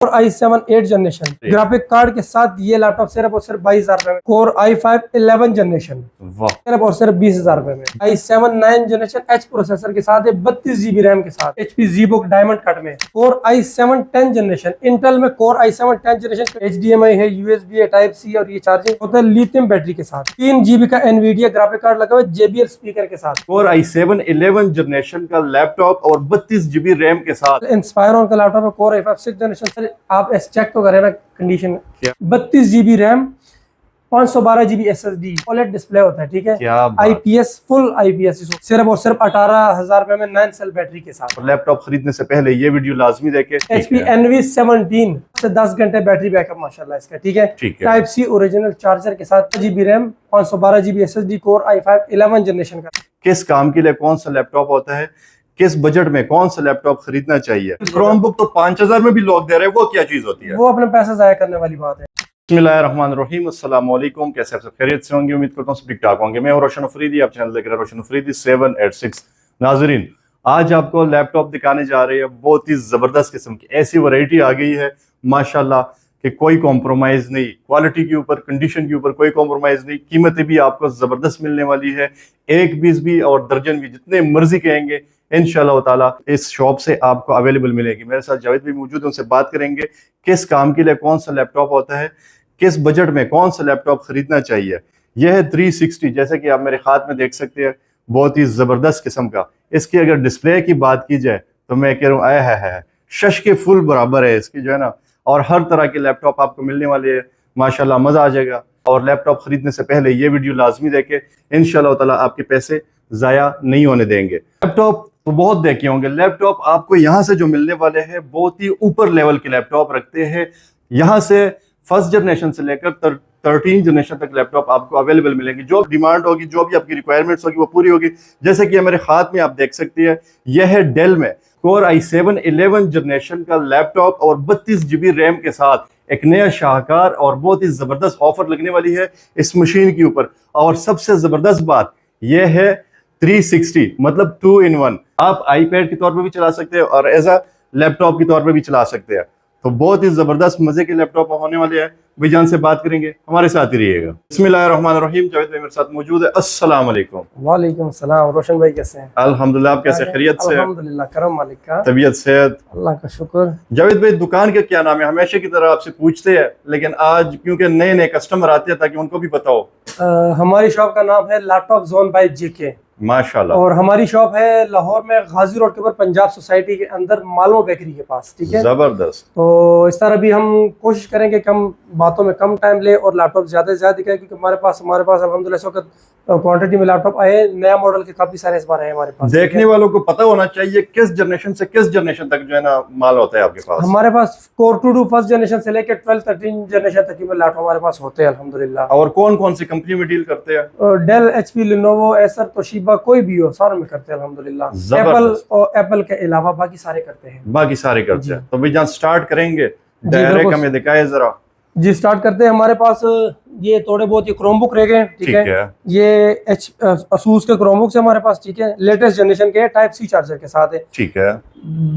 और i7 8 generation graphic card के साथ ये लैपटॉप सिर्फ और सिर्फ 22,000 में। Core i5 11 जनरेशन सिर्फ और सिर्फ 20,000 रुपए में। i7 9 जनरेशन H प्रोसेसर के साथ है, 32 GB रैम के साथ, HP ZBook डायमंड कट में। Core i7 10 जनरेशन इंटेल में Core i7 10 जनरेशन HDMI है, USB है, टाइप C और ये चार्जिंग होता है लिथियम बैटरी के साथ। 3 GB का NVIDIA ग्राफिक कार्ड लगा हुआ है JBL स्पीकर के साथ। Core i7 11 जनरेशन का लैपटॉप और 32 GB रैम के साथ। इंस्पायरॉन का लैपटॉप है Core i5 6 जनरेशन। आप चेक तो करें ना condition. 32 GB RAM, 512 GB SSD, OLED display होता है, ठीक है। IPS फुल IPS सिर्फ और सिर्फ 18,000 रुपए में 9 सेल बैटरी के साथ। लैपटॉप खरीदने से पहले ये वीडियो लाजमी देखें। HP Envy 17 से 10 घंटे बैटरी बैकअप माशाल्लाह इसका, ठीक है। टाइप C ओरिजिनल चार्जर के साथ, GB RAM, 512 GB SSD, Core i5 11 generation का। किस काम के लिए कौन सा लैपटॉप होता है, किस बजट में कौन सा लैपटॉप खरीदना चाहिए। क्रोमबुक तो 5,000 में भी लोग दे रहे हैं, वो क्या चीज होती है? वो अपने पैसे जाया करने वाली बात है। बिस्मिल्लाहिर्रहमानिर्रहीम, अस्सलाम वालेकुम। कैसे आप सब खैरियत से होंगे? उम्मीद करता हूँ सब ठीक ठाक होंगे। मैं हूं रोशन अफरीदी, आप चैनल देख रहे हैं रोशन अफरीदी 786। नाजरीन, आज आपको लैपटॉप दिखाने जा रहे हैं, बहुत ही जबरदस्त किस्म की ऐसी वैरायटी आ गई है माशाल्लाह कि कोई कॉम्प्रोमाइज नहीं, क्वालिटी के ऊपर, कंडीशन के ऊपर कोई कॉम्प्रोमाइज नहीं। कीमतें भी आपको जबरदस्त मिलने वाली है, एक पीस भी और दर्जन भी, जितने मर्जी कहेंगे इंशाल्लाह ताला इस शॉप से आपको अवेलेबल मिलेगी। मेरे साथ जावेद भी मौजूद है, उनसे बात करेंगे किस काम के लिए कौन सा लैपटॉप होता है, किस बजट में कौन सा लैपटॉप खरीदना चाहिए। यह है 360, जैसे कि आप मेरे हाथ में देख सकते हैं, बहुत ही जबरदस्त किस्म का। इसकी अगर डिस्प्ले की बात की जाए तो मैं कह रहा हूँ आया है शश के फुल बराबर है इसकी, जो है ना। और हर तरह के लैपटॉप आपको मिलने वाले हैं, माशाल्लाह मजा आ जाएगा। और लैपटॉप खरीदने से पहले ये वीडियो लाजमी देखें, इंशाल्लाह ताला आपके पैसे जाया नहीं होने देंगे। लैपटॉप तो बहुत देखे होंगे, लैपटॉप आपको यहाँ से जो मिलने वाले हैं बहुत ही ऊपर लेवल के लैपटॉप रखते हैं। यहाँ से फर्स्ट जनरेशन से लेकर 13 जनरेशन तक लैपटॉप आपको अवेलेबल मिलेंगे। जो डिमांड होगी, जो भी आपकी रिक्वायरमेंट्स होगी, वो पूरी होगी। जैसे कि मेरे हाथ में आप देख सकते हैं, यह है डेल में Core i7 11 जनरेशन का लैपटॉप और 32 GB रैम के साथ एक नया शाहकार और बहुत ही जबरदस्त ऑफर लगने वाली है इस मशीन के ऊपर। और सबसे जबरदस्त बात यह है 360, मतलब 2 in 1। आप आईपैड के तौर पे भी चला सकते हैं और एज अ लैपटॉप के तौर पे भी चला सकते हैं। तो बहुत ही जबरदस्त मजे के लैपटॉप होने वाले हैं। भाईजान से बात करेंगे, हमारे साथ ही रहिएगा। बिस्मिल्लाहिर्रहमानिर्रहीम, जावेद भाई मेरे साथ मौजूद है। अस्सलाम वालेकुम। वालेकुम सलाम। रोशन भाई कैसे हैं? अल्हम्दुलिल्लाह, आप कैसे? खैरियत से? अल्हम्दुलिल्लाह, करम मालिक का, तबीयत सेहत? अल्लाह का शुक्र। जावेद भाई, दुकान का क्या नाम है? हमेशा की तरह आपसे पूछते हैं, लेकिन आज क्योंकि नए नए कस्टमर आते हैं ताकि उनको भी पता हो। हमारी शॉप का नाम है लैपटॉप जोन बाय जेके माशाल्लाह। और हमारी शॉप है लाहौर में, गाजी रोड के ऊपर, पंजाब सोसाइटी के अंदर, मालवो बेकरी के पास, ठीक है। जबरदस्त। तो इस तरह भी हम कोशिश करेंगे कम बातों में कम टाइम ले और लैपटॉप ज्यादा से ज्यादा दिखाए, क्योंकि हमारे पास अल्हम्दुलिल्लाह इस वक्त क्वांटिटी में लैपटॉप आए, नया मॉडल के काफी सारे इस बार है हमारे पास। देखने वालों को पता होना चाहिए किस जनरेशन से किस जनरेशन तक जो है ना माल होता है आपके पास। हमारे पास Core 2 फर्स्ट जनरेशन से लेकर 12-13 जनरेशन तक की लैपटॉप हमारे पास होते हैं अल्हम्दुलिल्लाह। और कौन कौन सी कंपनी में डील करते हैं? Dell, HP, Lenovo, Acer, Toshiba, कोई भी हो सारों में करते हैं अल्हम्दुलिल्लाह। एप्पल और एप्पल के अलावा बाकी सारे करते हैं। बाकी सारे करते हैं। तो भाई जान स्टार्ट करेंगे, डायरेक्ट हमें दिखाए जरा। जी स्टार्ट करते हैं। हमारे पास ये थोड़े बहुत ये क्रोमबुक रह गए, ठीक है। ये असूस के क्रोमबुक से हमारे पास, ठीक है, लेटेस्ट जनरेशन के टाइप C चार्जर के साथ है, ठीक है।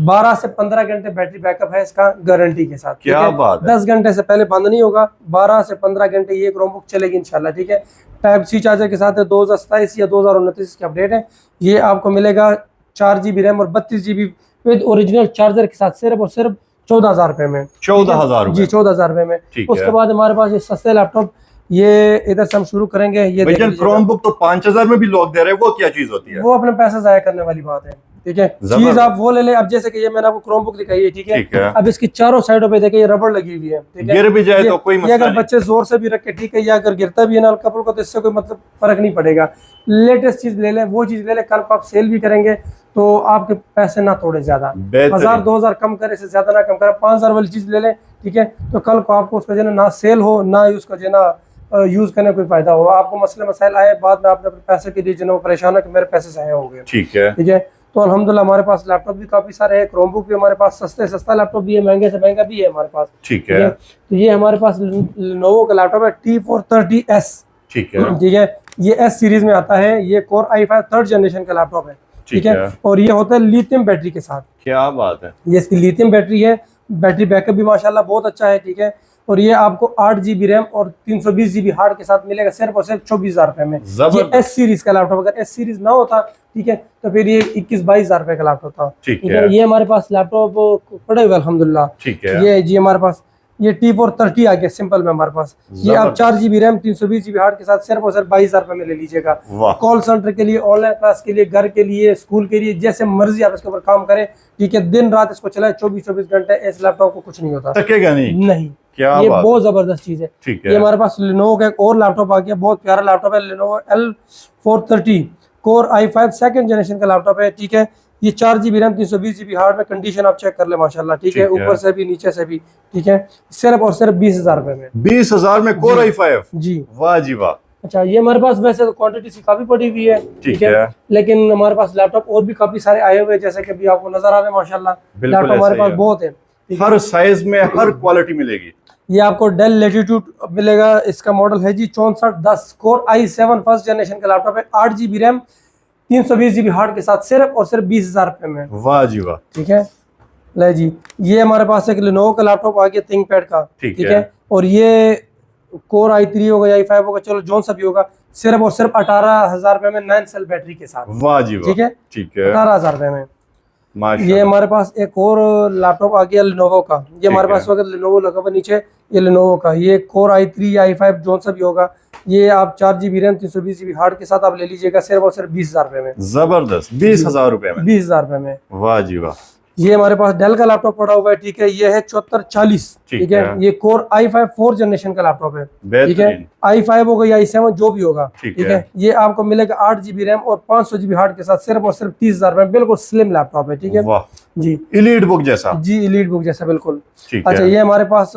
12 से 15 घंटे बैटरी बैकअप है इसका, गारंटी के साथ। क्या बात है। 10 घंटे से पहले बंद नहीं होगा, 12 से 15 घंटे ये क्रोमबुक चलेगी इंशाल्लाह, ठीक है। टाइप C चार्जर के साथ है। 2027 या 2029 की अपडेट है। ये आपको मिलेगा 4 GB रैम और 32 GB विद ओरिजिनल चार्जर के साथ, सिर्फ और सिर्फ 14,000 रुपए में। 14,000 जी, 14,000 रुपए में। उसके बाद हमारे पास ये सस्ते लैपटॉप, ये इधर से हम शुरू करेंगे। ये क्रोमबुक तो 5,000 में भी लोग दे रहे हैं, वो क्या चीज होती है? वो अपने पैसे जाया करने वाली बात है, ठीक है। चीज आप वो ले ले। अब जैसे कि ये मैंने आपको क्रोमबुक दिखाई है, ठीक है। अब इसकी चारों साइडों पे देखिए ये रबड़ लगी हुई है, ठीक है। गिर भी जाए तो कोई मसला अगर नहीं। बच्चे जोर से भी रखे, ठीक है, या अगर गिरता भी है ना कपल को, तो इससे कोई मतलब फर्क नहीं पड़ेगा। लेटेस्ट चीज ले लें, वो चीज ले लें। कल को आप सेल भी करेंगे तो आपके पैसे ना थोड़े ज्यादा, 1,000-2,000 कम करे, इससे ज्यादा ना कम करे। 5,000 वाली चीज ले लें, ठीक है, तो कल को आपको उसका जो ना सेल हो, ना उसका जो ना यूज करने कोई फायदा हो। आपको मसले मसाइल आए बाद में, आपने अपने पैसे के लिए जो परेशान है कि मेरे पैसे जाया हो गए, ठीक है, ठीक है। तो अल्हम्दुलिल्लाह हमारे पास लैपटॉप भी काफी सारे हैं, क्रोमबुक भी हमारे पास सस्ता लैपटॉप भी है, महंगे से महंगा भी है हमारे पास, ठीक है। तो ये हमारे पास लिनोवो का लैपटॉप है T430S, ठीक है, ठीक है। ये S सीरीज में आता है। ये Core i5 3rd जनरेशन का लैपटॉप है, ठीक है। और ये होता है लिथियम बैटरी के साथ। क्या बात है। ये इसकी लिथियम बैटरी है, बैटरी बैकअप भी माशाल्लाह बहुत अच्छा है, ठीक है। और ये आपको 8 GB रैम और 320 GB हार्ड के साथ मिलेगा सिर्फ और सिर्फ 24,000 रुपए में। ये एस सीरीज का लैपटॉप, अगर एस सीरीज ना होता, ठीक है, तो फिर ये 21-22 रुपए का लैपटॉप था, ठीक है। ये हमारे पास लैपटॉप पड़े हुए अल्हम्दुलिल्लाह, ठीक है। ये जी हमारे पास ये T430 आ गया सिंपल में हमारे पास। ये आप 4 GB रैम 320 GB हार्ड के साथ सिर्फ और सिर्फ 22,000 रुपए में ले लीजिएगा। कॉल सेंटर के लिए, ऑनलाइन क्लास के लिए, घर के लिए, स्कूल के लिए, जैसे मर्जी आप इसके ऊपर काम करें, ठीक है। दिन रात इसको चलाए 24-24 घंटे, इस लैपटॉप को कुछ नहीं होता, थकेगा नहीं। क्या ये बहुत जबरदस्त चीज है, ठीक है। ये हमारे पास लिनोवो का एक और लैपटॉप आ गया, बहुत प्यारा लैपटॉप है, Lenovo L430 core i5 second generation का लैपटॉप है, ठीक है। ये 4 GB रैम 320 GB हार्ड में, कंडीशन आप चेक कर ले माशाल्लाह, ठीक है, ऊपर से भी नीचे से भी, ठीक है। सिर्फ और सिर्फ 20,000 रुपए में, 20,000 में कोर i5 जी, वाह जी वाह। अच्छा, ये हमारे पास वैसे तो क्वांटिटी सी काफी पड़ी हुई है, ठीक है, लेकिन हमारे पास लैपटॉप और भी काफी सारे आए हुए हैं, जैसे कि अभी आपको नजर आ रहे हैं माशाल्लाह, लैपटॉप हमारे पास बहुत है, हर साइज में हर क्वालिटी मिलेगी। ये आपको डेल लैटिट्यूड मिलेगा, इसका मॉडल है जी 6410 कोर i7 फर्स्ट जनरेशन का लैपटॉप है, 8 GB रैम 320 GB हार्ड के साथ सिर्फ और सिर्फ 20,000 रुपए में, वाह जी वाह, ठीक है। ले जी, ये हमारे पास एक लिनोवो का लैपटॉप आ गया थिंकपैड का, ठीक है। और ये कोर i3 होगा या i5 होगा, चलो जोन सा भी होगा, सिर्फ और सिर्फ 18,000 रुपए में 9 सेल बैटरी के साथ, वाह जी वाह, ठीक है, ठीक है, 18,000 रुपए में। ये हमारे पास एक और लैपटॉप आ गया लिनोवो का, ये हमारे पास वक्त लिनोवो लगा हुआ नीचे, ये लिनोवो का, ये कोर i3 या i5 जोन सा भी होगा, ये आप 4 GB रैम 320 GB हार्ड के साथ आप ले लीजिएगा सिर्फ और सिर्फ 20,000 रुपए में, जबरदस्त, 20,000 रुपए में, 20,000 रुपए में, वाह जी वाह। ये हमारे पास डेल का लैपटॉप पड़ा हुआ है, ठीक है, ये है 7440, ठीक है। ये कोर i5 4th जनरेशन का लैपटॉप है, ठीक है, i5 होगा या i7 जो भी होगा, ठीक है। ये आपको मिलेगा 8 GB रैम और 500 GB हार्ड के साथ सिर्फ और सिर्फ 30,000 रुपए, बिल्कुल स्लिम लैपटॉप है, ठीक है जी, एलीट बुक जैसा, जी एलीट बुक जैसा बिल्कुल। अच्छा, ये हमारे पास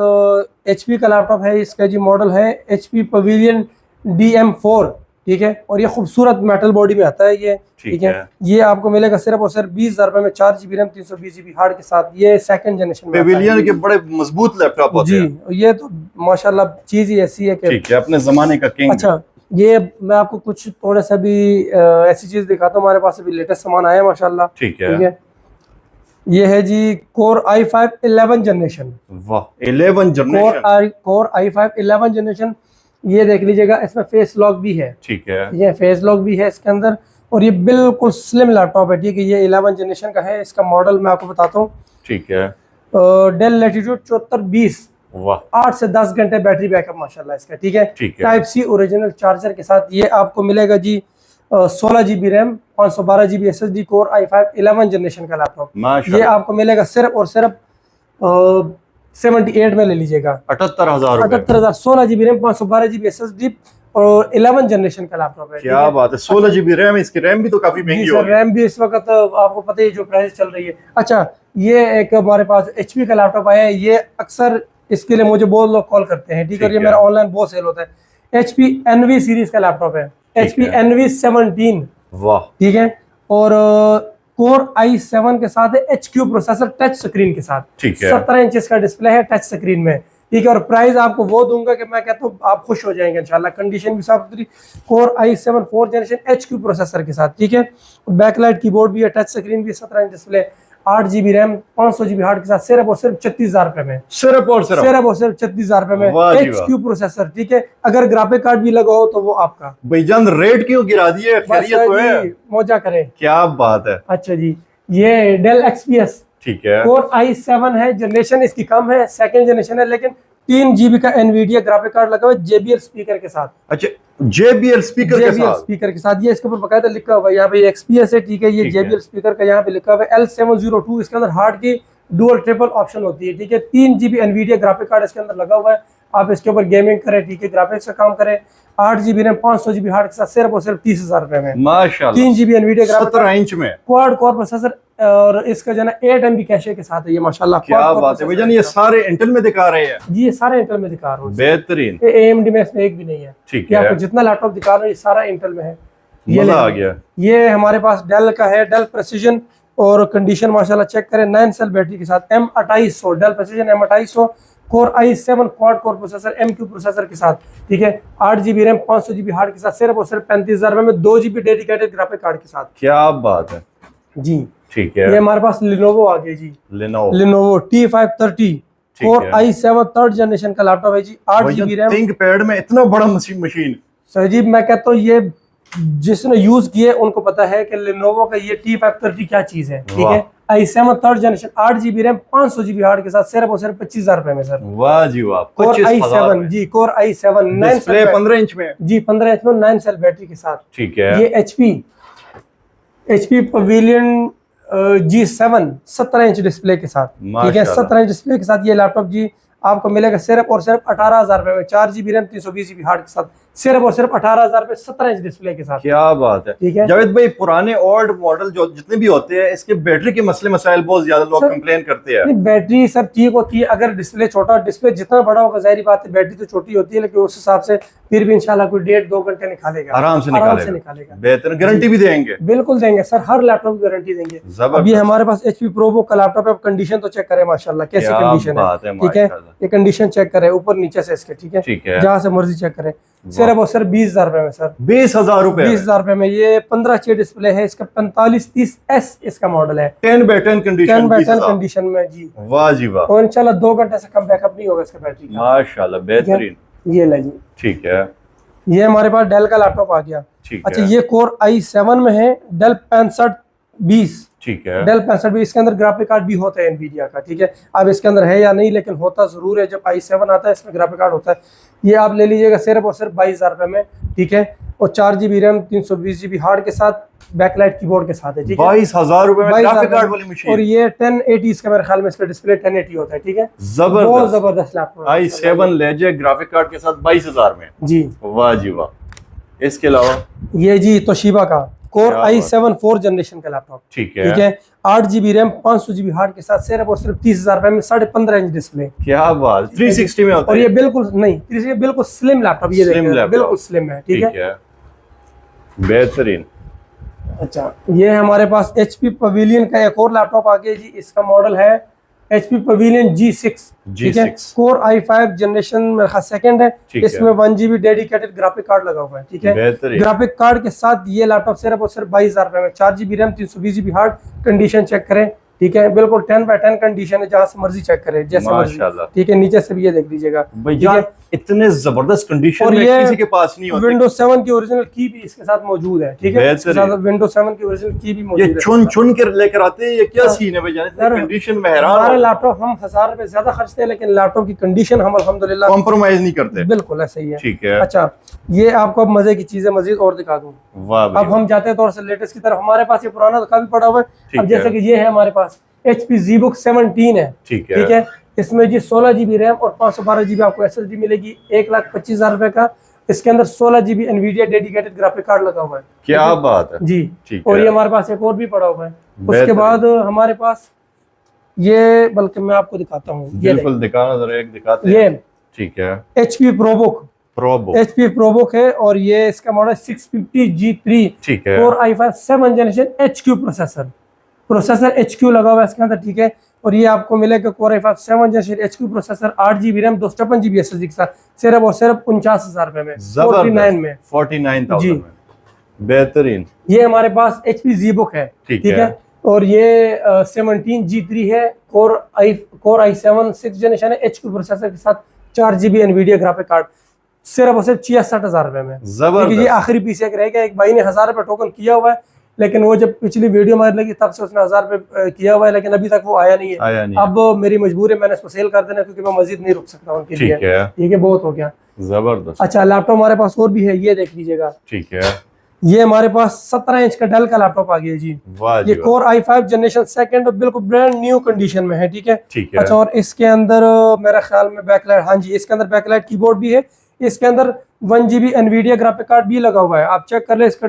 HP का लैपटॉप है, इसका जी मॉडल है HP पवेलियन DM4, ठीक है। और ये खूबसूरत मेटल बॉडी में आता है ये, ठीक है। ये आपको मिलेगा सिर्फ और सिर्फ 20,000 रुपए में, 4 GB रैम 320 GB हार्ड के साथ, ये सेकंड जनरेशन में पवेलियन के बड़े मजबूत लैपटॉप होते हैं जी, ये तो माशाल्लाह चीज ही ऐसी है कि, ठीक है, अपने जमाने का किंग। अच्छा, ये मैं आपको कुछ थोड़ा सा भी ऐसी चीज दिखाता हूँ, हमारे पास अभी लेटेस्ट सामान आया है माशाल्लाह, ठीक है। ये है जी कोर i5 11 जनरेशन, वाह, 11 जनरेशन, कोर i5 11 जनरेशन, ये देख लीजिएगा, इसमें फेस लॉक भी है, ठीक है, ये फेस लॉक भी है इसके अंदर, और ये बिल्कुल स्लिम लैपटॉप है, ठीक है। ये 11 जनरेशन का है, इसका मॉडल मैं आपको बताता हूँ, ठीक है। डेल लैटिट्यूड 7420, वाह, 8 से 10 घंटे बैटरी बैकअप माशाल्लाह इसका, ठीक है। टाइप सी ओरिजिनल चार्जर के साथ ये आपको मिलेगा जी 16 GB RAM 512 GB SSD core i5 11 generation का लैपटॉप, ये आपको मिलेगा सिर्फ और सिर्फ 78 में ले लीजिएगा, 78,000, 16 GB रैम 512 GB SSD और 11 जनरेशन का लैपटॉप है, क्या बात है। 16 GB रैम, इसकी रैम भी तो काफी महंगी होगी, रैम भी इस वक्त आपको पता ही जो प्राइस चल रही है। अच्छा, ये एक हमारे पास HP का लैपटॉप आया है, ये अक्सर इसके लिए मुझे बहुत लोग कॉल करते हैं, ठीक है, और ये मेरा ऑनलाइन बहुत सेल होता है। HP NV सीरीज का लैपटॉप है, HP NV 17, वाह, ठीक है। और कोर i7 के साथ है, HQ प्रोसेसर टच स्क्रीन के साथ, ठीक है, 17 इंच का डिस्प्ले है टच स्क्रीन में, ठीक है। और प्राइस आपको वो दूंगा कि मैं कहता हूँ आप खुश हो जाएंगे इंशाल्लाह, कंडीशन भी साफ सुथरी, core i7 4th generation HQ processor के साथ, ठीक है। बैकलाइट कीबोर्ड भी है, टच स्क्रीन भी, 17 inch display, 8 GB RAM 500 GB hard के साथ सिर्फ और सिर्फ 36,000 रुपए में, सिर्फ और सिर्फ 36,000 रुपए में, HQ प्रोसेसर, ठीक है। अगर ग्राफिक कार्ड भी लगा हो तो वो आपका, भाईजान रेट क्यों गिरा दिए, खैरियत तो है, मौजा करे, क्या बात है। अच्छा जी, ये डेल XPS, ठीक है, कोर i7 है, जनरेशन इसकी कम है, सेकंड जनरेशन है, लेकिन 3 GB का एनवीडिया ग्राफिक कार्ड लगा हुआ है JBL स्पीकर के साथ। अच्छा, JBL स्पीकर के साथ ये इसके ऊपर बकायदा लिखा हुआ है, यहाँ पे XPS है, ठीक है। ये JBL स्पीकर का यहाँ पे लिखा हुआ है L702, इसके अंदर हार्ड की डुअल ट्रिपल ऑप्शन होती है, ठीक है। 3 GB एनवीडिया ग्राफिक कार्ड इसके अंदर लगा हुआ है, आप इसके ऊपर गेमिंग करें, ठीक है, ग्राफिक्स का काम करें। 8 GB रैम 500 GB हार्ड के साथ सिर्फ और सिर्फ 30,000 रुपए में, माशाल्लाह। 3 GB एनवीडिया ग्राफिक 17 इंच में क्वाड कोर प्रोसेसर, और इसका जो है 8 MB कैशे के साथ है ये, माशाल्लाह, क्या बात है भाईजान। ये सारे इंटेल में दिखा रहे हैं जी, ये सारे इंटेल में दिखा रहा हूँ, बेहतरीन, AMD में इसमें एक भी नहीं है, ठीक है। आपको जितना लैपटॉप दिखा रहा हूँ ये सारा इंटेल में है, मजा आ गया। ये हमारे पास डेल का है, डेल प्रेसिजन, और कंडीशन माशाल्लाह चेक करें, 9 सेल बैटरी के साथ, M2800 Dell precision M2800 core i7 quad core processor MQ processor के साथ, ठीक है। 8 GB रैम 500 GB हार्ड के साथ सिर्फ और सिर्फ 35,000 रुपए में, 2 GB डेडिकेटेड ग्राफिक कार्ड के साथ, क्या बात है जी। ठीक ये है। हमारे पास लिनोवो आ गई जी, Lenovo T530 core i7 3rd generation का लैपटॉप है जी, 8 GB रैम। थिंक पैड में इतना बड़ा मशीन। सर जी मैं कहता हूँ ये जिसने यूज किए उनको पता है कि लिनोवो का ये T530 क्या चीज है, ठीक है। i7 3rd generation 8 GB RAM 500 GB hard के साथ सिर्फ और सिर्फ 25,000 रुपए में सर। वाह जी वाह, कोर i7 जी, कोर i7 डिस्प्ले 15 इंच में जी, 15 इंच में 9 सेल बैटरी के साथ। ठीक है। ये HP pavilion G7 17 inch display के साथ, ठीक है। 17 इंच डिस्प्ले के साथ ये लैपटॉप जी आपको मिलेगा सिर्फ और सिर्फ 18,000 रुपए में, 4 GB रैम 320 GB हार्ड के साथ, सिर्फ और सिर्फ 18,000 रुपए 17 इंच डिस्प्ले के साथ। क्या बात है, ठीक है। जावेद भाई पुराने ओल्ड मॉडल जो जितने भी होते हैं इसके बैटरी के मसले मसाइल बहुत ज्यादा लोग कंप्लेन करते हैं। बैटरी सर ठीक होती है, अगर डिस्प्ले छोटा, डिस्प्ले जितना बड़ा होगा जाहिर बात है बैटरी तो छोटी होती है, लेकिन उस हिसाब से फिर भी इंशाल्लाह कोई 1.5-2 घंटे निकालेगा, आराम से निकालेगा। बेहतर गारंटी भी देंगे? बिल्कुल देंगे सर, हर लैपटॉप की गारंटी देंगे। अभी हमारे पास HP प्रोबुक का लैपटॉप है, कंडीशन तो चेक करें माशाल्लाह कैसी कंडीशन है, ठीक है। ये कंडीशन चेक करें ऊपर नीचे से इसके, ठीक है, जहाँ से मर्जी चेक करें। सिर्फ और सिर्फ 20,000 रुपए में सर, 20,000 रुपए, 20,000 रुपए में। ये 15 डिस्प्ले है, इसका 4530S इसका मॉडल है, 10/10 कंडीशन में जी। वाह जी वाह, और इंशाल्लाह 2 घंटे से कम बैकअप नहीं होगा इसका बैटरी का, माशाल्लाह बेहतरीन। ये ले जी, ठीक है। ये हमारे पास डेल का लैपटॉप आ गया। अच्छा, ये कोर i7 में है, डेल 6520, ठीक है। डेल 6520, इसके अंदर ग्राफिक कार्ड भी होता है एनवीडिया का, ठीक है। अब इसके अंदर है या नहीं, लेकिन होता जरूर है, जब i7 आता है इसमें ग्राफिक कार्ड होता है। ये आप ले लीजिएगा सिर्फ और सिर्फ 22,000 रुपए में, ठीक है। और 4 GB रैम 320 GB हार्ड के साथ, बैकलाइट कीबोर्ड के साथ है, ठीक है। 22,000 रुपए में ग्राफिक कार्ड वाली मशीन। और ये 1080 इसका मेरे ख्याल में इसका डिस्प्ले 1080 होता है, ठीक है। बहुत जबरदस्त लैपटॉप i7 लेजे ग्राफिक कार्ड के साथ 22,000 में जी, वाह जी वाह। इसके अलावा ये जी तोशिबा का कोर i7 4th जनरेशन का लैपटॉप, ठीक है। 8 GB रैम 500 GB हार्ड के साथ, सिर्फ और सिर्फ 30,000 रुपए में, 15.5 इंच डिस्प्ले। क्या बात, 360 में होता है। और ये बिल्कुल नहीं, 360 बिल्कुल स्लिम लैपटॉप, ये देखिए बिल्कुल स्लिम है, ठीक है। बेहतरीन। अच्छा, ये हमारे पास HP पवेलियन का एक और लैपटॉप आ गया जी, इसका मॉडल है HP पवेलियन G6, ठीक है। कोर i5 जनरेशन मेरे ख्याल सेकंड है, इसमें 1 GB डेडिकेटेड ग्राफिक कार्ड लगा हुआ है, ठीक है। ग्राफिक कार्ड के साथ ये लैपटॉप सिर्फ और सिर्फ 22,000 रुपए में, 4 GB RAM 320 GB hard, condition check करें, ठीक है। बिल्कुल 10/10 कंडीशन है, जहाँ से मर्जी चेक करें, जैसे मर्जी, ठीक है। नीचे से भी ये देख लीजिएगा, इतने जबरदस्त कंडीशन में किसी के पास नहीं होती। विंडोज 7 की ओरिजिनल की भी इसके साथ मौजूद है, ठीक है। विंडोज 7 की ओरिजिनल की भी मौजूद है। ये चुन कर लेकर आते हैं, ये क्या सीन है भाई जाने, कंडीशन में हैरान। हमारा लैपटॉप हम 1,000 रुपए ज्यादा खर्चते हैं, लेकिन लैपटॉप की कंडीशन हम अल्हम्दुलिल्लाह कॉम्प्रोमाइज नहीं करते, बिल्कुल ऐसा ही है, ठीक है। अच्छा, ये आपको अब मजे की चीजें मजीद और दिखा दूं। अब हम जाते हैं थोड़ा सा लेटेस्ट की तरफ। हमारे पास ये पुराना तो काफी पड़ा हुआ है। अब जैसे कि ये है हमारे पास HP ZBook 17 है, ठीक है। इसमें जी 16 GB रैम और 512 GB आपको SSD मिलेगी, 1,25,000 रुपए का। इसके अंदर 16 GB Nvidia dedicated graphic card लगा हुआ है, क्या बात है जी। और ये हमारे पास एक और भी पड़ा हुआ है। उसके बाद हमारे पास ये, बल्कि मैं आपको दिखाता हूँ, बिल्कुल दिखाना जरा, एक दिखाते हैं, ये ठीक है। HP HP प्रोबुक है, और ये इसका मॉडल 650G3, ठीक है। Core i5 7th generation HQ processor HQ लगा हुआ है इसके अंदर, ठीक है। और ये आपको मिलेगा core i5 7th generation HQ processor, 8 GB RAM 256 GB SSD के साथ, सिर्फ और सिर्फ 49,000 रुपए में, 49,000 जी, बेहतरीन। ये हमारे पास HP ZBook है, ठीक है। और ये 17G3 है, कोर i7 6th जनरेशन है, HQ प्रोसेसर के साथ, 4 GB एनवीडिया ग्राफिक कार्ड, सिर्फ और सिर्फ 66,000 रुपए में। ये आखिरी पीस रहेगा। एक भाई ने 1,000 रुपए टोकन किया हुआ है, लेकिन वो जब पिछली वीडियो मार लगी तब से उसने 1,000 रुपए किया हुआ है, लेकिन अभी तक वो आया नहीं है। अब मेरी मजबूरी है, मैंने इसको सेल कर देना, क्योंकि मैं मजीद नहीं रुक सकता उनके लिए, ठीक है। बहुत हो गया, जबरदस्त। अच्छा, लैपटॉप हमारे पास और भी है, ये देख लीजिएगा, ठीक है। ये हमारे पास 17 इंच का डेल का लैपटॉप आ गया जी, ये कोर i5 जनरेशन सेकंड, बिल्कुल ब्रांड न्यू कंडीशन में है, ठीक है। अच्छा, और इसके अंदर मेरा ख्याल में बैकलाइट, हाँ जी, इसके अंदर बैकलाइट कीबोर्ड भी है। इसके अंदर 1 GB एनवीडिया ग्राफिक कार्ड भी लगा हुआ है, आप चेक कर ले, इसका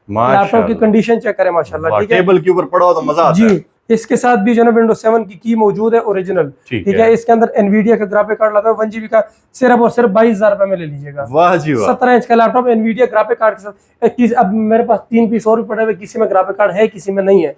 लैपटॉप की कंडीशन चेक करें, माशाल्लाह, ठीक है। टेबल के ऊपर पड़ा हो तो मजा आता है जी। इसके साथ भी जो है विंडोज 7 की मौजूद है ओरिजिनल, ठीक है। इसके अंदर एनवीडिया का ग्राफिक कार्ड लगा है 1 GB का, सिर्फ और सिर्फ 22,000 रुपए में ले लीजिएगा। वाह जी वाह। 17 इंच का लैपटॉप एनवीडिया ग्राफिक कार्ड के साथ। अब मेरे पास 3 पीस और भी पड़े हुए, किसी में ग्राफिक कार्ड है, किसी में नहीं है।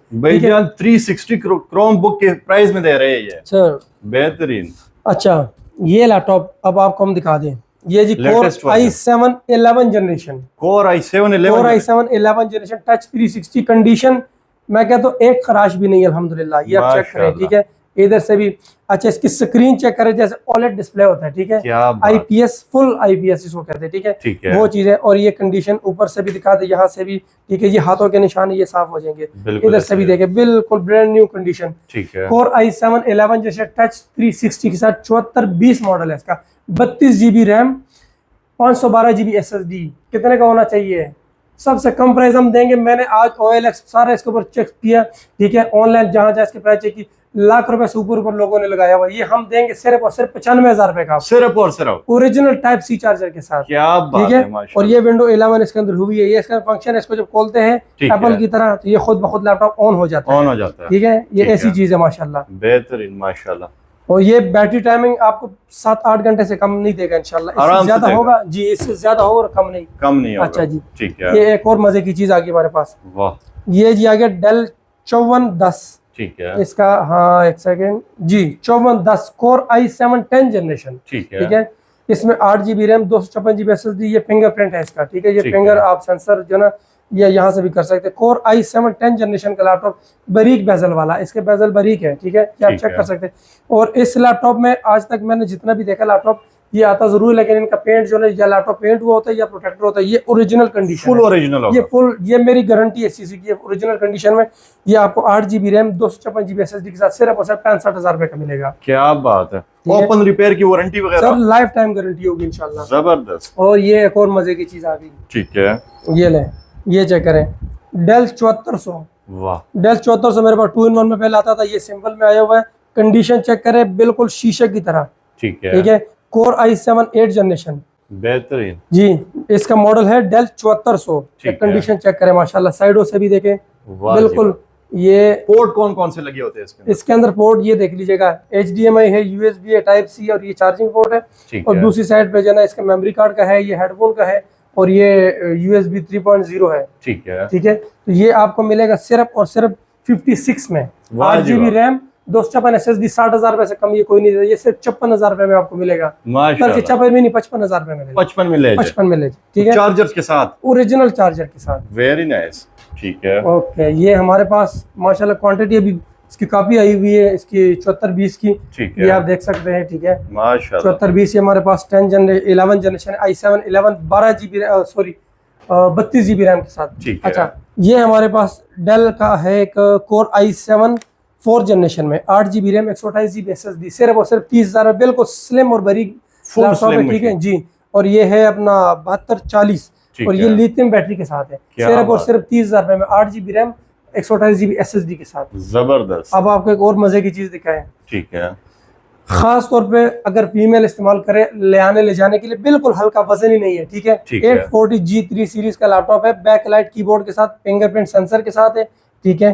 360 क्रोम बुक के प्राइस में दे रहे हैं ये, सर, बेहतरीन। अच्छा, ये लैपटॉप अब आपको हम दिखा दें, ये जी core i7 11 generation, core i7 11 generation, touch 360 condition, मैं कहता हूँ एक खराश भी नहीं है अल्हम्दुलिल्लाह। ये आप चेक करें, ठीक है, इधर से भी। अच्छा, इसकी स्क्रीन चेक करें, जैसे OLED डिस्प्ले होता है, ठीक है, IPS, फुल IPS इसको कहते हैं, ठीक है, वो चीज है। और ये कंडीशन ऊपर से भी दिखा दे, यहाँ से भी, ठीक है, ये हाथों के निशान ये साफ हो जाएंगे, इधर से भी देखे, बिल्कुल ब्रांड न्यू कंडीशन, ठीक है। Core i7 11 जैसे टच 360 के साथ 7420 मॉडल है इसका, 32 GB रैम, 512 GB SSD। कितने का होना चाहिए? सबसे कम प्राइस हम देंगे। मैंने आज OLX सारा इसके ऊपर चेक किया, ठीक है, ऑनलाइन जहां जहां इसके प्राइस चेक की, लाख रुपए से ऊपर लोगों ने लगाया हुआ। ये हम देंगे सिर्फ और सिर्फ 95,000 रुपए का, सिर्फ और सिर्फ ओरिजिनल टाइप सी चार्जर के साथ। क्या बात है। और ये विंडो 11 इसके अंदर हुई है। ये इसका फंक्शन है, इसको जब खोलते हैं एप्पल की तरह तो ये खुद ब खुद लैपटॉप ऑन हो जाता है, ठीक है। ये ऐसी चीज है माशाल्लाह, बेहतरीन माशाल्लाह। और ये बैटरी टाइमिंग आपको 7-8 घंटे से कम नहीं देगा इंशाल्लाह, इससे ज्यादा होगा जी, इससे ज्यादा होगा और कम नहीं होगा। अच्छा जी, ठीक है। ये एक और मजे की चीज आ गई हमारे पास, वाह, ये जी आ गया डेल 5410, ठीक है, इसका, हाँ एक सेकेंड जी, 5410 Core i7 10 जनरेशन, ठीक है। इसमें 8 GB रैम, 256 GB SSD, ये फिंगरप्रिंट है इसका, ठीक है। ये फिंगर आप सेंसर जो ना ये यहाँ से भी कर सकते हैं। Core i7 10 जनरेशन का लैपटॉप, बारीक बेजल वाला, इसके बेजल बारीक है, ठीक है, ये आप चेक कर सकते हैं। और इस लैपटॉप में आज तक मैंने जितना भी देखा लैपटॉप, ये आता जरूर, लेकिन इनका पेंट जो है, या लैपटॉप पेंट हुआ होता है या प्रोटेक्टर होता है, ये ओरिजिनल कंडीशन, फुल ओरिजिनल होगा, ये फुल, ये मेरी गारंटी है सीसी की, ओरिजिनल कंडीशन में। ये आपको 8 GB रैम, 256 GB SSD के साथ सिर्फ और सिर्फ 65,000 रुपए का मिलेगा। क्या बात है। ओपन रिपेयर की वारंटी वगैरह सब लाइफ टाइम गारंटी होगी इंशाल्लाह, जबरदस्त। और ये एक और मजे की चीज आ गई, ठीक है, ये ले, ये चेक करें, डेल 7400, वाह, डेल 7400 मेरे पास 2-in-1 में पहले आता था, ये सिंपल में आया हुआ है। कंडीशन चेक करें, बिल्कुल शीशे की तरह, ठीक है, ठीक है। Core i7 8 जनरेशन, बेहतरीन जी, इसका मॉडल है डेल 7400। कंडीशन चेक करें माशाल्लाह, साइडों से भी देखें, बिल्कुल। ये पोर्ट कौन कौन से लगे होते हैं इसके अंदर पोर्ट ये देख लीजिएगा, HDMI है, USB है, टाइप C, और ये चार्जिंग पोर्ट है। और दूसरी साइड पे जो है ना, इसका मेमोरी कार्ड का है, ये हेडफोन का है, और ये USB 3.0 है, ठीक है, ठीक है। तो ये आपको मिलेगा सिर्फ और सिर्फ 56 में, 8 GB रैम, 256 SSD, 60,000 रुपए से कम ये कोई नहीं, ये सिर्फ 56,000 रुपए में आपको मिलेगा, बल्कि 56 में नहीं, 55,000 रुपए में, 55 में ले, ठीक है, चार्जर के साथ, ओरिजिनल चार्जर के साथ। वेरी नाइस, ठीक है, ओके। ये हमारे पास माशाल्लाह क्वांटिटी अभी इसकी काफी आई हुई है, इसकी 7420 की, ये आप देख सकते हैं, ठीक है, माशाल्लाह 7420। ये हमारे पास 11 generation i7 11 12 GB, sorry 32 GB RAM के साथ। अच्छा, ये हमारे पास डेल का है एक Core i7 4 जनरेशन में, 8 GB रैम, 128 GB SSD, सिर्फ और सिर्फ 30,000 में, बिल्कुल स्लिम और बारीक लैपटॉप है, ठीक है जी। और ये है अपना 7240, और ये लिथियम बैटरी के साथ है, सिर्फ और सिर्फ 30,000 रुपए में, 8 GB रैम, 128 GB SSD के साथ, जबरदस्त। अब आपको एक और मजे की चीज दिखाएं, ठीक है, खास तौर पे अगर फीमेल इस्तेमाल करे ले जाने के लिए, बिल्कुल हल्का, वजन ही नहीं है, ठीक है। 840G3 सीरीज का लैपटॉप है, बैक लाइट कीबोर्ड के साथ, फिंगरप्रिंट सेंसर के साथ है, ठीक है,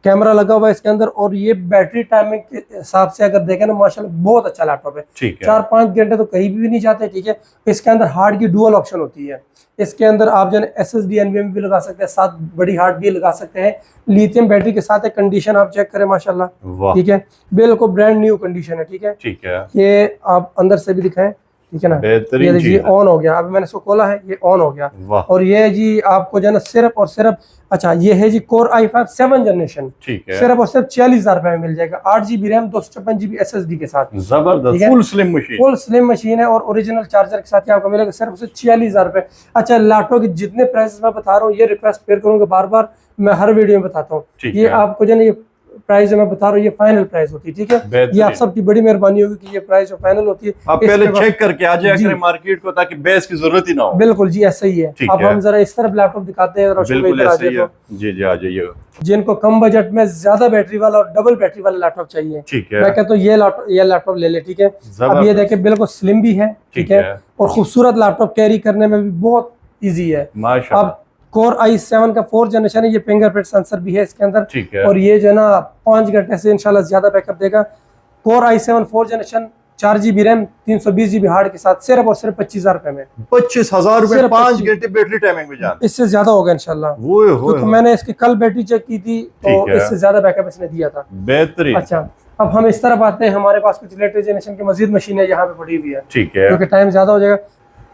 कैमरा लगा हुआ है इसके अंदर। और ये बैटरी टाइमिंग के हिसाब से अगर देखें ना, माशाल्लाह बहुत अच्छा लैपटॉप है, 4-5 घंटे तो कहीं भी नहीं जाते, ठीक है। इसके अंदर हार्ड की डुअल ऑप्शन होती है, इसके अंदर आप जो है SSD NVMe भी लगा सकते हैं, साथ बड़ी हार्ड भी लगा सकते हैं, लिथियम बैटरी के साथ है। कंडीशन आप चेक करें माशाल्लाह, ठीक है, बिल्कुल ब्रांड न्यू कंडीशन है, ठीक है, ठीक है। ये आप अंदर से भी दिखाएं, ठीक है ना, ये जी ऑन हो गया, अभी मैंने इसको खोला है, ये ऑन हो गया। और ये जी आपको जो है ना सिर्फ और सिर्फ, अच्छा ये है जी Core i5 7 जनरेशन, ठीक है, सिर्फ और सिर्फ 46,000 रुपए में मिल जाएगा, 8 GB रैम, 256 GB SSD के साथ, जबरदस्त, full slim machine, full slim machine है, और ओरिजिनल चार्जर के साथ ही आपको मिलेगा सिर्फ और सिर्फ 46,000 रुपए। अच्छा, लैपटॉप के जितने प्राइस मैं बता रहा हूँ, ये रिक्वेस्ट फिर करूंगा, बार बार मैं हर वीडियो में बताता हूँ, ये आपको जो है ये प्राइस जो मैं बता रहा हूँ, ये फाइनल प्राइस होती है, ठीक है। ये आप सबकी बड़ी मेहरबानी होगी कि ये प्राइस जो फाइनल होती है, आप पहले चेक करके आ जाया करें मार्केट को, ताकि बेस की जरूरत ही ना हो। बिल्कुल जी, ऐसा ही है। अब हम जरा इस तरफ लैपटॉप दिखाते हैं, बिल्कुल ऐसा ही है जी, जी आ जाइए। जिनको कम बजट में ज्यादा बैटरी वाला और डबल बैटरी वाला लैपटॉप चाहिए, ठीक है, मैं कहता हूँ ये लैपटॉप ले ले, ठीक है। अब ये देखें, बिल्कुल स्लिम भी है, ठीक है, और खूबसूरत लैपटॉप कैरी करने में भी बहुत ईजी है। अब Core i7 का 4 जनरेशन है, ये फिंगरप्रिंट सेंसर भी है इसके अंदर, ठीक है। और ये जो है ना 5 घंटे से इंशाल्लाह ज्यादा बैकअप देगा। Core i7 4 generation, 4 GB RAM, 320 GB hard के साथ, सिर्फ और सिर्फ 25,000 रुपए में, 25,000 रुपए, 5 घंटे बैटरी टाइमिंग में जान, इससे ज्यादा होगा इंशाल्लाह। तो मैंने इसकी कल बैटरी चेक की थी, तो इससे ज्यादा बैकअप इसने दिया था, बेहतरीन। अच्छा, अब हम इस तरफ आते हैं, हमारे पास कुछ लेटेस्ट जनरेशन की मजीद मशीनें यहाँ पे पड़ी हुई है, ठीक है, क्योंकि टाइम ज्यादा हो जाएगा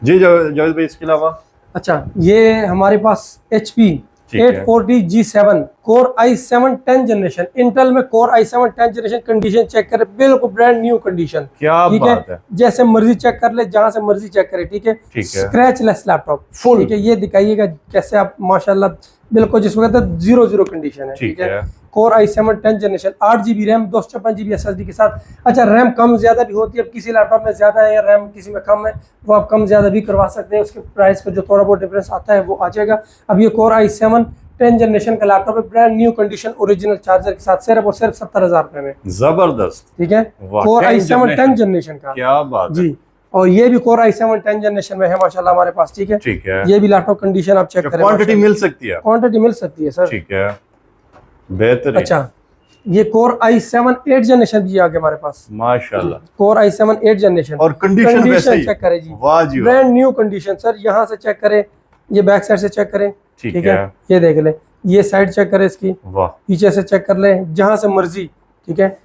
जी। जावेद भाई, इसके अलावा, अच्छा ये हमारे पास HP 840G7 core i7 10 generation, Intel में core i7 10 generation, condition check करें बिल्कुल ब्रांड न्यू कंडीशन। क्या ठीक बात है, जैसे मर्जी चेक कर ले, जहां से मर्जी चेक करे। ठीक है, स्क्रैच लेस लैपटॉप फुल। ठीक है, ये दिखाइएगा कैसे आप माशाल्लाह बिल्कुल जिसको कहते हैं 0 कंडीशन है। ठीक है, core i7 10 generation, 8 GB RAM, 256 GB SSD के साथ। अच्छा, रैम कम ज्यादा भी होती है, अब किसी लैपटॉप में ज्यादा है या रैम किसी में कम है, वो आप कम ज्यादा भी करवा सकते हैं, उसके प्राइस पर जो थोड़ा बहुत डिफरेंस आता है वो आ जाएगा। अब ये कोर i7 10 जनरेशन का लैपटॉप है, brand new condition, original charger के साथ, सिर्फ और सिर्फ 70,000 रुपए में। जबरदस्त। ठीक है, कोर i7 10 जनरेशन का। क्या बात जी, और ये भी कोर i7 10 जनरेशन में है माशाल्लाह हमारे पास। ठीक है, ठीक है, ये भी लैपटॉप कंडीशन आप चेक करें। क्वांटिटी मिल सकती है? क्वांटिटी मिल सकती है सर। ठीक है, बेहतरीन। अच्छा, ये कोर i7 8 जनरेशन भी आ गया हमारे पास माशाल्लाह, कोर i7 8 जनरेशन, और कंडीशन वैसे ही चेक करें जी, वाह जी, ब्रांड न्यू कंडीशन सर। यहाँ से चेक करें, ये बैक साइड से चेक करें। ठीक है, ये देख ले, ये साइड चेक करें इसकी, वाह, पीछे से चेक कर ले, जहां से मर्जी। ठीक है,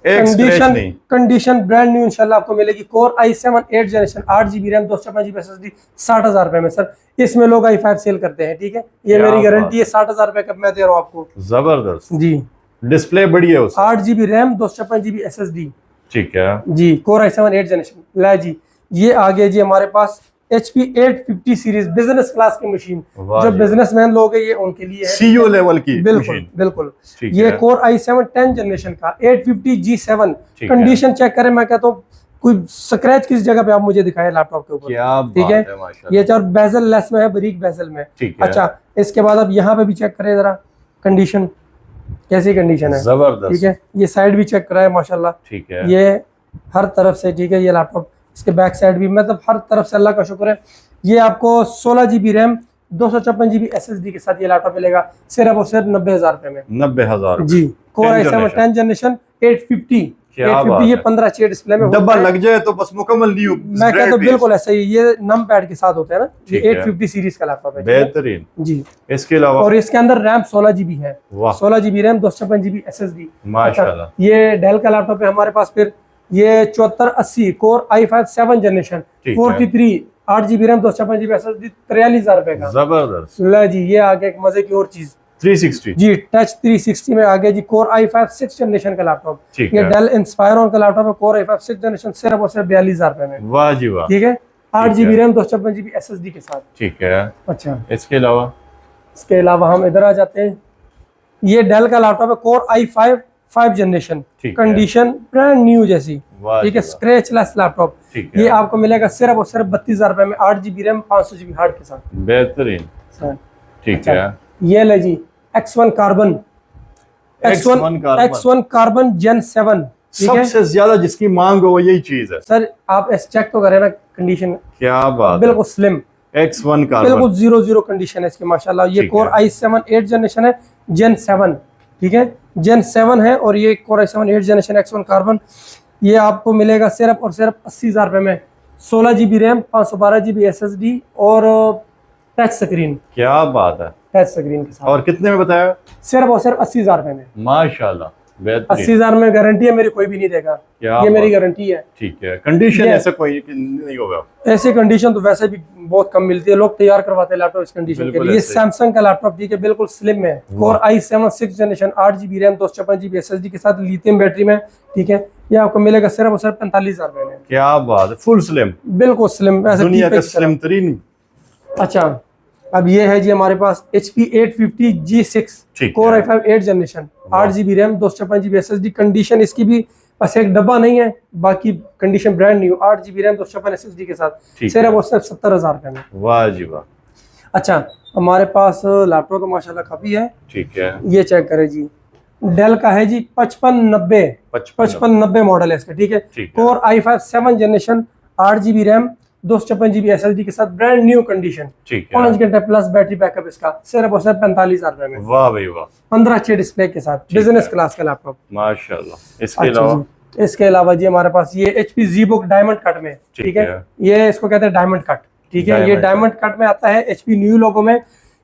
कंडीशन ब्रांड न्यू इंशाल्लाह आपको मिलेगी। Core i7 8 generation, 8 GB RAM, 256 GB SSD, 60,000 रुपए में सर। इसमें लोग i5 सेल करते हैं। ठीक है, ये मेरी गारंटी है, 60,000 रुपए का मैं दे रहा हूँ आपको। जबरदस्त जी, डिस्प्ले बड़ी है उसकी, 8 GB रैम, 256 GB SSD। ठीक है जी, कोर i7 8 जनरेशन। ला जी, ये आगे जी हमारे पास HP 850 सीरीज बिजनेस क्लास की मशीन, जो बिजनेसमैन लोग हैं ये उनके लिए है, CEO लेवल की बिल्कुल मशीन। बिल्कुल। ये कोर i7 10 जनरेशन का 850 G7, कंडीशन चेक करें, मैं कहता हूँ कोई स्क्रैच किस जगह पे आप मुझे दिखाए लैपटॉप के ऊपर। ठीक है, ये चार बेजल लेस में है, बारीक बेजल में। अच्छा, इसके बाद अब यहाँ पे भी चेक करें जरा कंडीशन, कैसी कंडीशन है, जबरदस्त। ठीक है, ये साइड भी चेक कराए माशाल्लाह। ठीक है, ये हर तरफ से। ठीक है, ये लैपटॉप इसके बैक साइड भी, मतलब हर तरफ से अल्लाह का शुक्र है। ये आपको 16 GB रैम, 256 GB SSD के साथ ये लैपटॉप मिलेगा, सिर्फ और सिर्फ 90,000 रुपए में। 90,000 जी, कोर i7 10 जनरेशन 850। ये 15 इंच डिस्प्ले में डब्बा लग जाए तो बस मुकम्मल न्यू। मैं कहता हूँ बिल्कुल ऐसा ही, ये नम पैड के साथ होता है ना। ये 850 सीरीज का लैपटॉप है, बेहतरीन जी। इसके अलावा और इसके अंदर रैम 16 GB है, 16 GB रैम, 256 GB SSD, माशाल्लाह। ये डेल का लैपटॉप है हमारे पास। फिर ये 7480 core i5 7 generation, 43 8 GB RAM, 256 GB SSD, 43,000 रुपए का। जबरदस्त। ला जी, ये आगे एक मजे की और चीज 360 जी, टच 360 में आगे जी, कोर i5 6 जनरेशन का लैपटॉप। ये डेल इंस्पायरॉन का लैपटॉप है, कोर i5 6 जनरेशन, सिर्फ और सिर्फ 42,000 रुपए में। वाह जी वाह। ठीक है, 8 GB रैम, 256 GB SSD के साथ। ठीक है, अच्छा, इसके अलावा हम इधर आ जाते हैं। ये डेल का लैपटॉप है, core i5 5 generation, condition brand new जैसी। ठीक है, स्क्रैच लेस लैपटॉप। ये आपको मिलेगा सिर्फ और सिर्फ 32,000 रुपए में, 8 GB रैम, 500 GB हार्ड के साथ। बेहतरीन सर, ठीक है। ये ले जी, X1 कार्बन Gen 7। सबसे ज्यादा जिसकी मांग हो वो यही चीज है सर। आप चेक तो करें ना कंडीशन, क्या बात, बिल्कुल स्लिम, X1 कार्बन, बिल्कुल 0 कंडीशन है इसकी माशाल्लाह। ये कोर i7 8 जनरेशन है, Gen 7। ठीक है, Gen 7 है, और ये core i7 8 generation X1 carbon, ये आपको मिलेगा सिर्फ और सिर्फ 80,000 रुपए में, 16 GB रैम, 512 GB SSD, और टच स्क्रीन। क्या बात है, टच स्क्रीन के साथ। और कितने में बताया? सिर्फ और सिर्फ 80,000 रुपए में। माशाल्लाह, 80,000 में गारंटी है मेरी, कोई भी नहीं देगा, ये मेरी गारंटी है। ठीक है, कंडीशन ऐसा कोई नहीं होगा? ऐसी कंडीशन तो वैसे भी बहुत कम मिलती है, लोग तैयार करवाते हैं लैपटॉप इस कंडीशन के लिए। सैमसंग का लैपटॉप, ठीक है, बिल्कुल स्लिम है, core i7 6 generation, 8 GB RAM, 256 GB SSD के साथ, लिथियम बैटरी में। ठीक है, ये आपको मिलेगा सिर्फ और सिर्फ 45,000 रुपए में। क्या बात है, फुल स्लिम, बिल्कुल स्लिम, दुनिया का स्लिम तरीन। अच्छा, अब ये है जी हमारे पास HP 850 G6 core i5 8 generation, 8 GB RAM, 256 GB SSD, condition इसकी भी बस एक डब्बा नहीं है, बाकी condition brand new, 8 GB RAM, 256 SSD के साथ, सिर्फ और सिर्फ 70,000 रुपए में। वाह जी वाह। अच्छा, हमारे पास लैपटॉप तो माशाल्लाह काफी है। ठीक है, ये चेक करें जी, डेल का है जी 5590 मॉडल है इसका। ठीक है, core i5 7 generation, 8 GB RAM, 256 GB SSD के साथ, ब्रांड न्यू कंडीशन, 5 घंटे प्लस बैटरी बैकअप इसका, सिर्फ और सिर्फ 45,000 रुपए में। वाह भाई वाह। 15 इंच डिस्प्ले के साथ, बिजनेस क्लास का लैपटॉप माशाल्लाह। इसके अलावा जी हमारे पास ये HP ZBook डायमंड कट में। ठीक है, ये इसको कहते हैं डायमंड कट। ठीक है, ये डायमंड कट में आता है, HP न्यू लोगो में।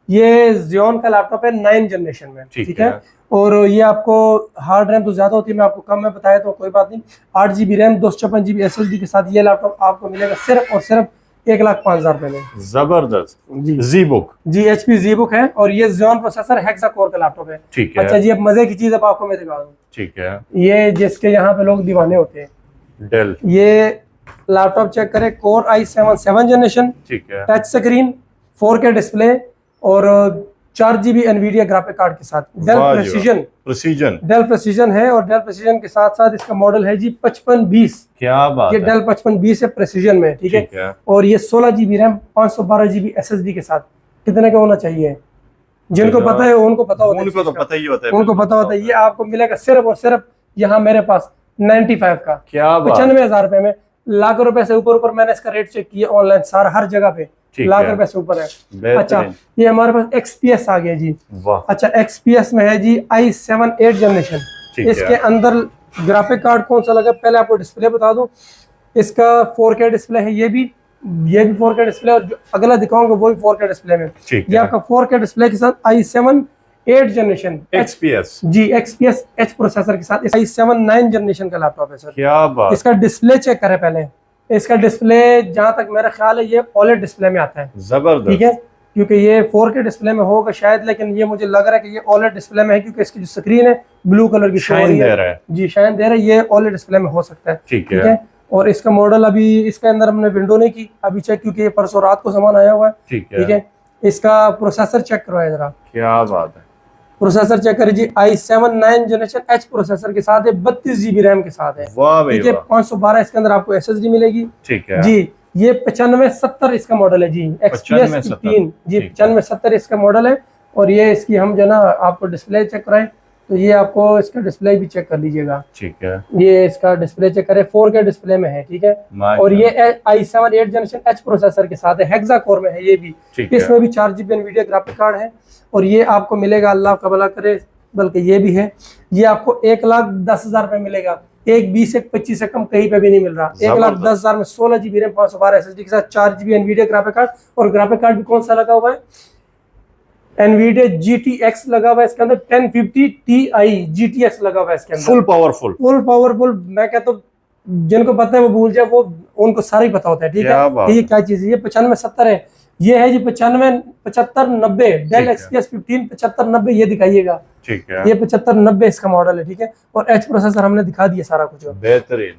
ये Xeon का लैपटॉप है 9 जनरेशन में। ठीक है, और ये आपको हार्ड रैम तो ज्यादा होती है, मैं आपको कम में बताया तो कोई बात नहीं। 8 GB रैम, 256 GB SSD के साथ ये लैपटॉप आपको मिलेगा सिर्फ और सिर्फ 1,05,000 रुपए में। जबरदस्त जी जी बुक जी, HP ZBook है और ये Xeon प्रोसेसर हेक्सा कोर का लैपटॉप है। ठीक है। अच्छा जी, अब मजे की चीज अब आपको मैं दिखा दूं। ठीक है। ये जिसके यहाँ पे लोग दीवाने होते हैं, डेल। ये लैपटॉप चेक करें, Core i7 7 जनरेशन, ठीक है। टच स्क्रीन, 4K डिस्प्ले और 4 GB NVIDIA ग्राफिक कार्ड के साथ। डेल प्रेसिजन है और डेल प्रेसिजन के साथ साथ इसका मॉडल है जी 5520। क्या बात ये है। डेल 5520 है प्रेसिजन में, ठीक है। और ये 16 GB रैम 512 GB SSD के साथ। कितने का होना चाहिए? जिनको पता है उनको पता होता है, उनको तो पता ही होता है, उनको पता होता है। ये आपको मिलेगा सिर्फ और सिर्फ यहाँ मेरे पास 95 का। क्या बात। 95,000 रुपए में। लाख रुपए से ऊपर मैंने इसका रेट चेक किया ऑनलाइन, सारा हर जगह पे लाख रुपए से ऊपर है। अच्छा, ये हमारे पास XPS आ गया जी। वाह। अच्छा, XPS में है जी i7 8 जनरेशन। इसके अंदर ग्राफिक कार्ड कौन सा लगा, पहले आपको डिस्प्ले बता दूं। इसका 4K डिस्प्ले है, ये भी 4K डिस्प्ले, और जो अगला दिखाऊंगा वो भी 4K डिस्प्ले में। ये आपका 4K डिस्प्ले के साथ i7 8 जनरेशन XPS जी, XPS H प्रोसेसर के साथ i7 9 जनरेशन का लैपटॉप है सर। क्या बात। इसका डिस्प्ले चेक करें पहले। इसका डिस्प्ले जहां तक मेरा ख्याल है ये OLED डिस्प्ले में आता है। जबरदस्त। ठीक है, क्योंकि ये 4K डिस्प्ले में होगा शायद, लेकिन ये मुझे लग रहा है कि ये OLED डिस्प्ले में है, क्योंकि इसकी जो स्क्रीन है ब्लू कलर की शाइन दे रहा है। जी, शाइन दे रहा है। ये OLED डिस्प्ले में हो सकता है। ठीक है। और इसका मॉडल अभी इसके अंदर हमने विंडो नहीं की अभी चेक, क्योंकि ये परसों रात को सामान आया हुआ है। ठीक है। इसका प्रोसेसर चेक करवाया जरा। क्या बात है। प्रोसेसर चेक करिए जी, i7 9 जनरेशन H प्रोसेसर के साथ है, 32 GB रैम के साथ है। ठीक है, 512 इसके अंदर आपको SSD मिलेगी। ठीक है जी। ये 9570 इसका मॉडल है जी, XPS 15 जी, 9570 इसका मॉडल है। और ये इसकी हम जो ना आपको डिस्प्ले चेक कराएं तो ये आपको इसका डिस्प्ले भी चेक कर लीजिएगा। ठीक है, ये इसका डिस्प्ले चेक करें, 4K डिस्प्ले में है। ठीक है, और ये i7 8 जनरेशन H प्रोसेसर के साथ है, हेक्सा कोर में है ये भी। इसमें भी 4 GB NVIDIA ग्राफिक कार्ड है। और ये आपको मिलेगा, अल्लाह का भला करे, बल्कि ये भी है, ये आपको 1,10,000 रुपए मिलेगा। 1,20 से 25 से कम कहीं पे भी नहीं मिल रहा। 1,10,000 में 16 GB रैम 512 SSD के साथ 4 GB NVIDIA ग्राफिक कार्ड। और ग्राफिक कार्ड भी कौन सा लगा हुआ है? NVIDIA GTX लगा हुआ है इसके अंदर, 1050 Ti GTX लगा हुआ है इसके अंदर। Full powerful. मैं कहता हूँ जिनको पता है वो भूल जाए, वो उनको सारा ही पता होता है। ठीक है, ये क्या चीज है? ये 9570 है। ये है जी 95 75 90 डेल XPS 15 75 90 ये दिखाइएगा। ठीक है, ये 75 90 इसका मॉडल है। ठीक है, और H प्रोसेसर हमने दिखा दिया सारा कुछ। बेहतरीन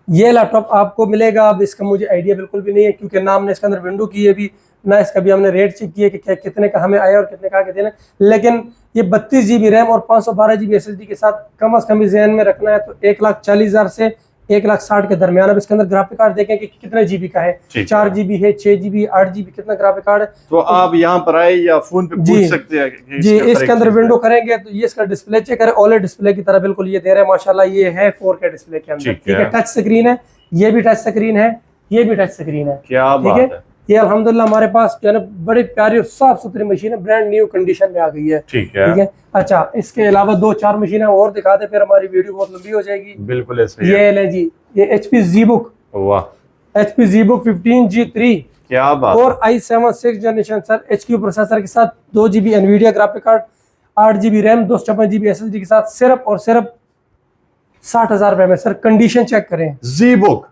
ये लैपटॉप आपको मिलेगा। अब इसका मुझे आइडिया बिल्कुल भी नहीं है, क्योंकि नाम ने इसके अंदर विंडो की है भी ना, इसका भी हमने रेट चेक किया कि कितने का हमें आया और कितने का देना। लेकिन ये 32 GB रैम और 512 GB SSD के साथ कम अज कम ज़हन में रखना है तो 1,40,000 से 1,60,000 के दरमियान। अब इसके अंदर ग्राफिक कार्ड देखें कि कितने GB का है। 4 GB है, 6 GB 8 GB कितना ग्राफिक कार्ड है। तो आप यहाँ पर आए या फोन पे पूछ सकते हैं जी। इसके अंदर विंडो करेंगे तो ये इसका डिस्प्ले चेक करें, OLED डिस्प्ले की तरह बिल्कुल ये दे रहे हैं माशाल्लाह। ये है 4K डिस्प्ले के अंदर। ठीक है, टच स्क्रीन है, ये भी टच स्क्रीन है, ये भी टच स्क्रीन है। क्या बात है। ये अल्हम्दुलिल्लाह हमारे पास जो है ना बड़ी प्यारी और साफ सुथरी मशीन है, ब्रांड न्यू कंडीशन में आ गई है। ठीक है। अच्छा, इसके अलावा 2-4 मशीनें और दिखा दे, फिर हमारी वीडियो बहुत लंबी हो जाएगी। बिल्कुल ऐसे ही। ये ले जी, ये HP ZBook। वाह, HP ZBook 15G3। क्या बात। और i7 6 generation sir, HQ processor के साथ, 2 GB NVIDIA graphic card, 8 GB RAM, 256 GB SSD के साथ, सिर्फ और सिर्फ 60,000 रुपए में सर। कंडीशन चेक करें, ZBook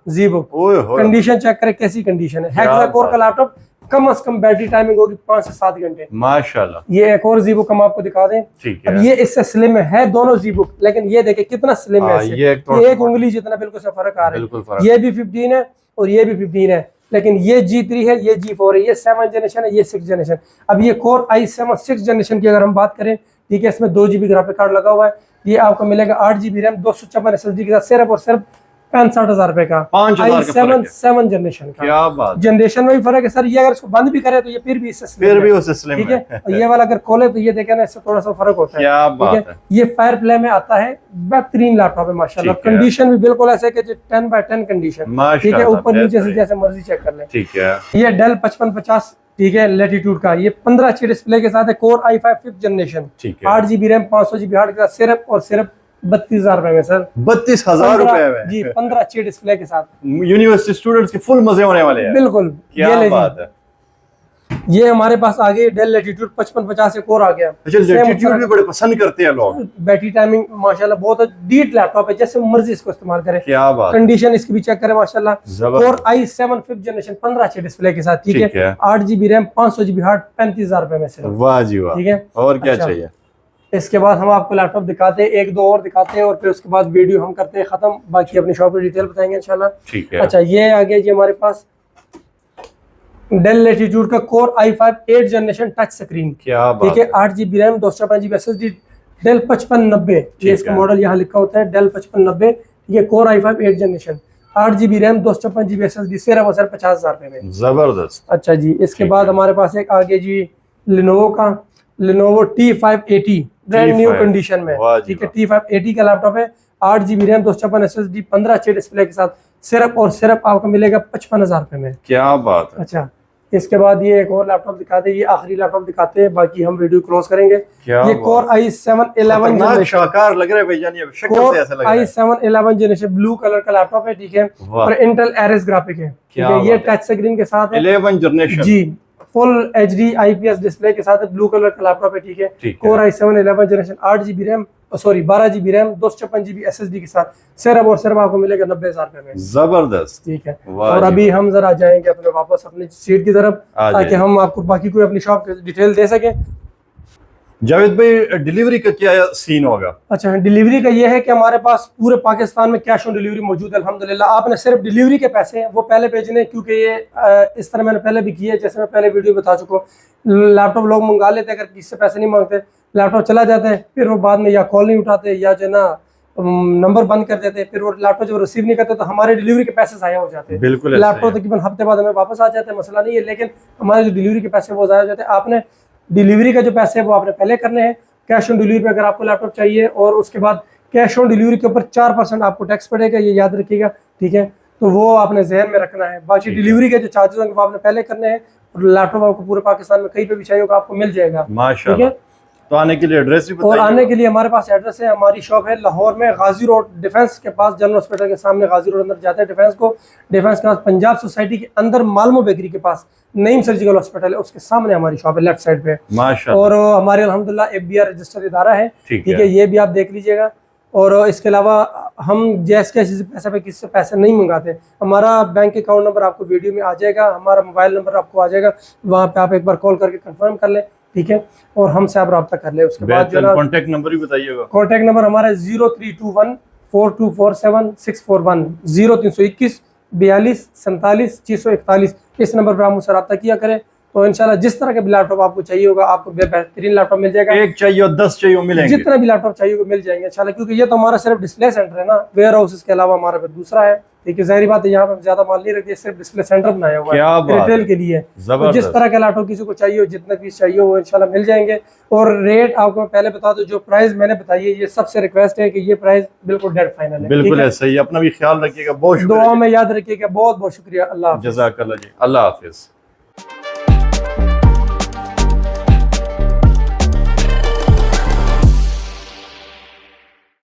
कंडीशन चेक करें कैसी कंडीशन है। हेक्सा कोर का लैपटॉप, कम अज कम बैटरी टाइमिंग होगी 5 से 7 घंटे माशाल्लाह। ये एक और ZBook हम आपको दिखा दें। ठीक है, अब ये इससे स्लिम है, दोनों ZBook, लेकिन ये देखें कितना स्लिम है। ये एक उंगली जितना बिल्कुल से फर्क आ रहा है। ये भी 15 है और ये भी 15 है, लेकिन ये G3 है, ये G4 है, ये 7 जनरेशन है, ये 6 जनरेशन। अब ये कोर i7 6 जनरेशन की अगर हम बात करें, ठीक है, इसमें 2 GB ग्राफिक कार्ड लगा हुआ है। ये आपको मिलेगा 8 GB रैम, 256 SSD के साथ, सिर्फ और सिर्फ 65,000 रुपए का। i7 7 जनरेशन का। क्या बात। जनरेशन में भी फर्क है सर। ये अगर इसको बंद भी करे तो ये फिर भी इससे स्लिम है। ठीक है, और ये वाला अगर खोले तो ये देखें ना, इससे थोड़ा सा फर्क होता है। क्या बात है। ये फायर प्ले में आता है, बेहतरीन लैपटॉप है माशाल्लाह। कंडीशन भी बिल्कुल ऐसे कि 10/10 कंडीशन। ठीक है, ऊपर नीचे से जैसे मर्जी चेक कर ले। ठीक है, ये डेल 5550, ठीक है, लैटिट्यूड का, ये 15 इंच डिस्प्ले के साथ है, core i5 5th generation, 8 GB RAM, 500 GB hard के साथ, सिर्फ और सिर्फ 32,000 रुपए में सर। 32,000 रुपए में जी, 15 इंच डिस्प्ले के साथ। यूनिवर्सिटी स्टूडेंट्स के फुल मजे होने वाले हैं। बिल्कुल, क्या बात है। ये हमारे पास आ गई डेल लैटिट्यूड 5550 एक और आ गया। अच्छा, लैटिट्यूड भी बड़े पसंद करते हैं लोग। बैटरी टाइमिंग माशाल्लाह बहुत डीट लैपटॉप है, जैसे मर्जी इसको इस्तेमाल करें। क्या बात, कंडीशन इसकी भी चेक करें माशाल्लाह। जबरदस्त। और i7 5th generation 15 inch display के साथ, ठीक है। 8 GB रैम 500 GB हार्ड 35,000 रुपए में सिर्फ। वाह जी वाह, ठीक है। और क्या अच्छा, चाहिए। इसके बाद हम आपको लैपटॉप दिखाते हैं, एक दो और दिखाते हैं और फिर उसके बाद वीडियो हम करते हैं खत्म, बाकी अपनी शॉप की डिटेल बताएंगे इंशाल्लाह। ठीक है। अच्छा, ये आ गया जी हमारे पास डेल लैटिट्यूड का core i5 8th generation touch screen. क्या बात, ठीक है। 8 GB RAM 256 GB SSD Dell 5590, ये इसका मॉडल यहाँ लिखा होता है डेल 5590। ठीक है। Core i5 8th generation 8 GB RAM 256 GB SSD सिर्फ और सिर्फ 50,000 रुपए में। जबरदस्त। अच्छा जी, इसके बाद हमारे पास एक आ गया जी लिनोवो का Lenovo T580 brand new condition में। ठीक है। T580 का लैपटॉप है, 8 GB RAM 256 SSD 15 inch display के साथ सिर्फ और सिर्फ आपको मिलेगा 55,000 रुपए में। क्या बात है। अच्छा, इसके बाद ये एक और लैपटॉप दिखाते हैं, ये आखिरी लैपटॉप दिखाते हैं, बाकी हम वीडियो क्लोज करेंगे। ये कोर i7 11 जनरेशन शाकार लग रहा है भाईजान, ये शक्ल से ऐसा लग रहा है। i7 11 जनरेशन ब्लू कलर का लैपटॉप है। ठीक है। और इंटेल एरेस ग्राफिक है। ठीक है। ये टच स्क्रीन के साथ है, 11 जनरेशन जी, फुल HD IPS डिस्प्ले के साथ ब्लू कलर का लैपटॉप है। ठीक है। Core i7 11 generation 8 GB RAM 12 GB RAM 256 GB SSD के साथ सिर्फ और सिर्फ आपको मिलेगा 90,000 रुपए में। जबरदस्त। ठीक है। और अभी हम जरा जाएंगे अपने वापस अपनी सीट की तरफ, ताकि हम आपको बाकी कोई अपनी शॉप की डिटेल दे सके। जावेद भाई, डिलीवरी का क्या सीन होगा। अच्छा, डिलीवरी का ये है कि हमारे पास पूरे पाकिस्तान में कैश ऑन डिलीवरी मौजूद है अल्हम्दुलिल्लाह। आपने सिर्फ डिलीवरी के पैसे वो पहले भेजने, क्योंकि ये इस तरह मैंने पहले भी किया है, जैसे मैं पहले वीडियो बता चुका हूँ। लैपटॉप लोग मंगा लेते हैं, अगर किसी से पैसे नहीं मांगते, लैपटॉप चला जाता है, फिर वो बाद में या कॉल नहीं उठाते या जो ना नंबर बंद कर देते हैं, फिर वो लैपटॉप जब रिसीव नहीं करते तो हमारे डिलीवरी के पैसे ज़ाया हो जाते हैं। बिल्कुल। लैपटॉप तकरीबन हफ्ते बाद हमें वापस आ जाते हैं, मसला नहीं है, लेकिन हमारे जो डिलीवरी के पैसे वो ज़ाया हो जाते हैं। आपने डिलीवरी का जो पैसे है वो आपने पहले करने हैं। कैश ऑन डिलीवरी पे अगर आपको लैपटॉप चाहिए, और उसके बाद कैश ऑन डिलीवरी के ऊपर 4% आपको टैक्स पड़ेगा, ये याद रखिएगा। ठीक है। तो वो आपने जहन में रखना है। बाकी डिलीवरी के जो चार्जेस होंगे वो आपने पहले करने हैं, और लैपटॉप आपको पूरे पाकिस्तान में कहीं पे भी चाहिए होगा आपको मिल जाएगा। माशाल्लाह। तो आने के लिए एड्रेस भी बताइए। और आने के लिए हमारे पास एड्रेस है, हमारी शॉप है लाहौर में गाजी रोड डिफेंस के पास, जनरल हॉस्पिटल के सामने गाजी रोड अंदर जाते हैं डिफेंस के पास पंजाब सोसाइटी के अंदर मालमो बेकरी के पास नईम सर्जिकल हॉस्पिटल है, उसके सामने हमारी शॉप है लेफ्ट साइड पे। माशाल्लाह। और हमारे अल्हम्दुलिल्लाह FBR रजिस्टर्ड इदारा है। ठीक है। ये भी आप देख लीजिएगा। और इसके अलावा हम जैस कैश पैसे पे किसी से पैसे नहीं मंगाते। हमारा बैंक अकाउंट नंबर आपको वीडियो में आ जाएगा, हमारा मोबाइल नंबर आपको आ जाएगा, वहाँ पे आप एक बार कॉल करके कंफर्म कर लें। ठीक है। और हमसे आप रब्ता कर ले। उसके बाद जो कॉन्टैक्ट नंबर भी बताइएगा। कॉन्टैक्ट नंबर हमारा 0321 4247 641 0321 42 47 641। इस नंबर पर आप मुझसे रब्ता किया करें, तो इंशाल्लाह जिस तरह का भी लैपटॉप आपको चाहिए होगा आपको बेहतरीन लैपटॉप मिल जाएगा। एक चाहिए और 10 चाहिए मिलेंगे, जितना भी लैपटॉप चाहिए वो मिल जाएंगे इंशाल्लाह, क्योंकि ये तो हमारा सिर्फ डिस्प्ले सेंटर है ना, वेयर हाउस के अलावा हमारा फिर दूसरा है। ठीक है। जाहिर बात है यहाँ पे ज्यादा माल नहीं रखते, सिर्फ डिस्प्ले सेंटर बनाया हुआ है रिटेल के लिए। तो जिस तरह का लैपटॉप किसी को चाहिए हो, जितने पीस चाहिए वो इंशाल्लाह मिल जाएंगे। और रेट आपको मैं पहले बता दूं, जो प्राइस मैंने बताई है, ये सबसे रिक्वेस्ट है कि ये प्राइस बिल्कुल डेड फाइनल है। बिल्कुल ऐसा ही। अपना भी ख्याल रखिएगा, बहुत दुआ में याद रखिएगा। बहुत बहुत शुक्रिया। अल्लाह हाफ़िज़। जज़ाकल्लाह जी। अल्लाह हाफिज।